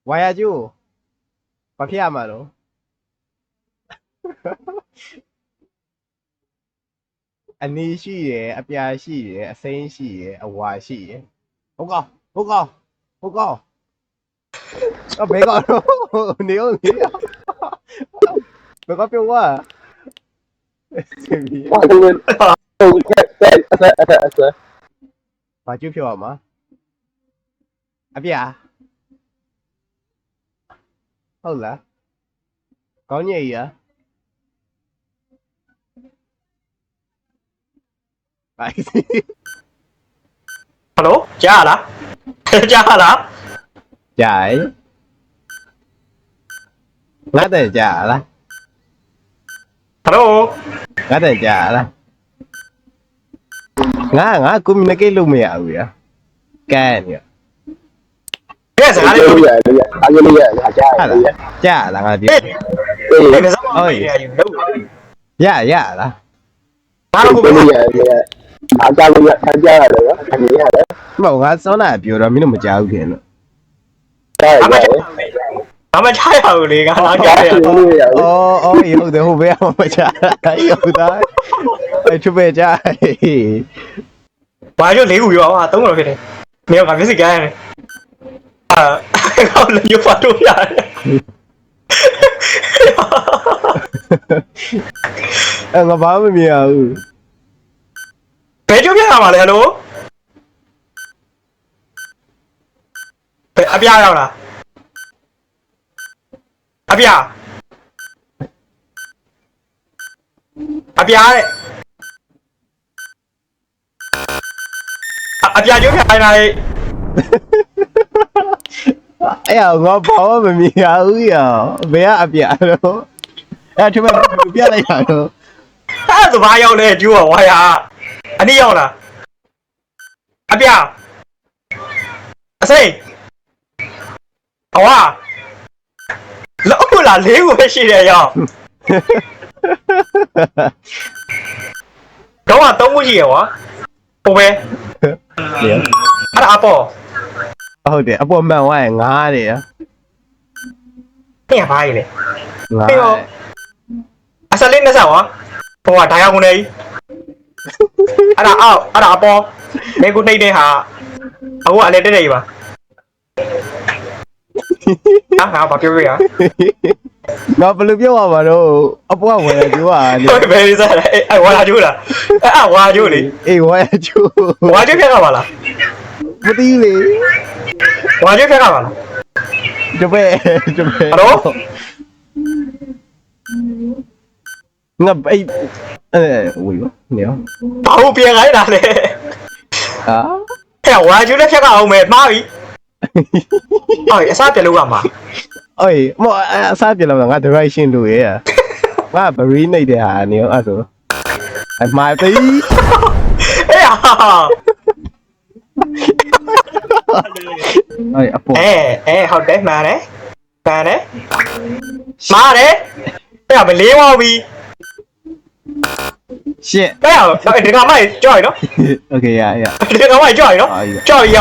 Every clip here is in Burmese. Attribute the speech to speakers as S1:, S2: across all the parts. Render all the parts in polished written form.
S1: ဝါယာကျိုးဘာဖြစ်ရမှာတော့အနီးရှိရယ်အပြာရှိရယ်အစိမ်းရှိရယ်အဝါရှိရယ်ဟုတ်ကောဟုတ်ကောဟုတ်ကောဘယ်ကောနေဦးနေဘယ်ကောပြောว่าဘာကျုပ်ပြောရမှာအပြာဟုတ်လားကောင်းညိရဟယ်
S2: လိုကြားလားကြားလား
S1: ကြားငါတဲ့ကြားလား
S2: ဟယ်လို
S1: ငါတဲ့ကြားလားငါ communicate လုပ်မရဘူးရကန်ရ
S2: ဘယ်စကားလေးပြောရလဲ
S3: အားရလေးရ
S1: ကြားလားငါပြော
S2: ဟုတ်လား
S1: ရလား
S2: ဘာလို့ကို
S3: ရအားကြလို့အားကြရတယ်နော်အမြင်ရတယ်
S1: မဟုတ်ငါစောနာပြောတော့မင်းတို့မကြားဘူးခင်ဗျ
S2: ဘာမှချရဘူးလေကလာကြရ
S1: အော်ဟုတ်တယ်ဟုတ်ပဲမကြားဟုတ်တာအဲ့သူပဲကြား
S2: ဘာလို့လေးခုရောဟာသုံးတော့ဖြစ်တယ်မင်းကမျက်စိကန်းရတယ်ကောလည်းရွာတော့ရတယ်
S1: ငါဘာမှမမြင်ဘူး
S2: ဘယ်ကျုပ်ပြရမှာလဲဟယ်လိုဘယ်အပြားရောက်လားအပြားတဲ့အပြားကျုပ်ပြခိုင်းတာလေ
S1: အဲ့ငါဘာမှမမြင်ဘူးရဘယ်ကအပြာတော့အဲ့သူပဲပြလိုက်တာတော့
S2: အဲ့ဒါဘာရောက်လဲကျိုးဝါယာအနည်းရောက်လားအပြားအစိမ်းအဝါလောက်လာလေးခုပဲရှိတယ်ရောက်တော့သုံးခုရှိရကွာဟုတ်ပဲအဲ့ဒါအပေါ်
S1: ဟုတ်တယ်အပေါ်မှန်ဝိုင်းငားတယ်ရ
S2: တဲ့ဘာကြီးလဲ
S1: ငား
S2: အစလေးနဲ့ဆောက်ဟာဟိုကဒါရောက်ကုန်နေအဲ့ဒါအောက်အဲ့ဒါအပေါ်နေခုနှိမ့်တဲ့ဟာအခုအလဲတက်တယ်ကြီးပါငါဘာပြောရ
S1: ငါဘယ်လိုပြောရမှာတော့အပွားဝယ်ရကျိုးอ่ะ
S2: ဘယ်လိုစားလဲအဲ့ဝါလာကျိုးလားအဲ့ဝါကျိုးလေ
S1: အေးဝယ်ရကျိုး
S2: ဝါကျိုးပြတ်ပါလား
S1: မသိလေ
S2: ဝါကျိုးပြတ်ပါလား
S1: ကျပဲ
S2: ဟယ်လို
S1: ငါဝေးနေရော
S2: ဘာလို့ပြန်ခိုင်းတာလဲ
S1: ဟာ
S2: အဲ့ဝါကျိုးလည်းဖြတ်အောင်မယ်မှားပြီအော်အစားပြလို့ကမှာ
S1: အေးမအစားပြလို့ငါ direction လို့ရငါ very နေတဲ့ဟာနေရောအဲ့ဆိုအမှားပြီ
S2: အေးဟာ
S1: အေးအပေါ်
S2: ဟုတ်တယ်မှားတယ်မှားတယ်အဲ့မလေးဝါပြီ
S1: ရှစ်
S2: အဲ့ဒီကမိုက်ကြောက်ရနော်
S1: โอเคရ
S2: ဒီကမိုက်ကြောက်ရနော်ကြောက်ရ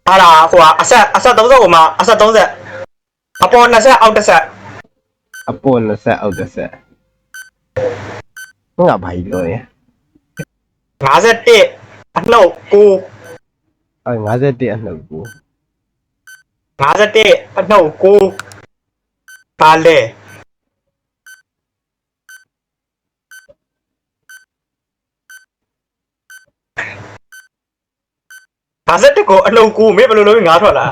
S2: ဟာလာဟိုအဆက်30ကိုမှအဆက်30အပေါ်20အောက်10
S1: အပေါ်20အောက်10ငါဘာပြောရ
S2: 51အနှုတ်951
S1: အနှုတ်9
S2: 51အနှုတ်9ပါလေ51ကိုအနှုတ်9မင်းဘယ်လိုလုပ်ငါထွက်လာ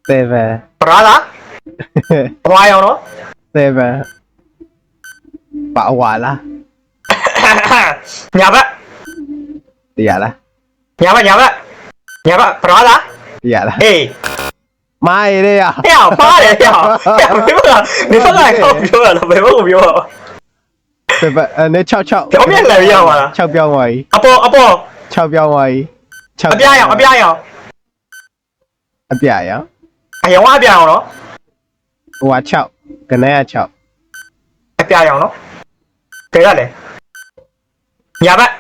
S1: 7
S2: ပရာလာအဝါရောနော်
S1: 7ပါဝါလား
S2: ညာဘက်
S1: တရားလား
S2: ညာဘက်ပရာလာ
S1: တရားလား
S2: အေး
S1: မိုင်းရ
S2: ဟဲ့ပါတယ်ဟဲ့မင်းကတော့ပြောရလားဘယ်ဘက်ကိုပြော
S1: နေ6
S2: ပြောင်းပြန်လာရပါလား
S1: 6ပြောင်းသွားပြီ
S2: အပေါ်
S1: 6ပြောင်းသွားပြီ
S2: 6အပြားရောင်
S1: အပြာရောင်
S2: အယောင်အပြားရောင်နော်
S1: ဟိုက6ကနေက6
S2: အပြားရောင်နော်ကြရလေညာဘက်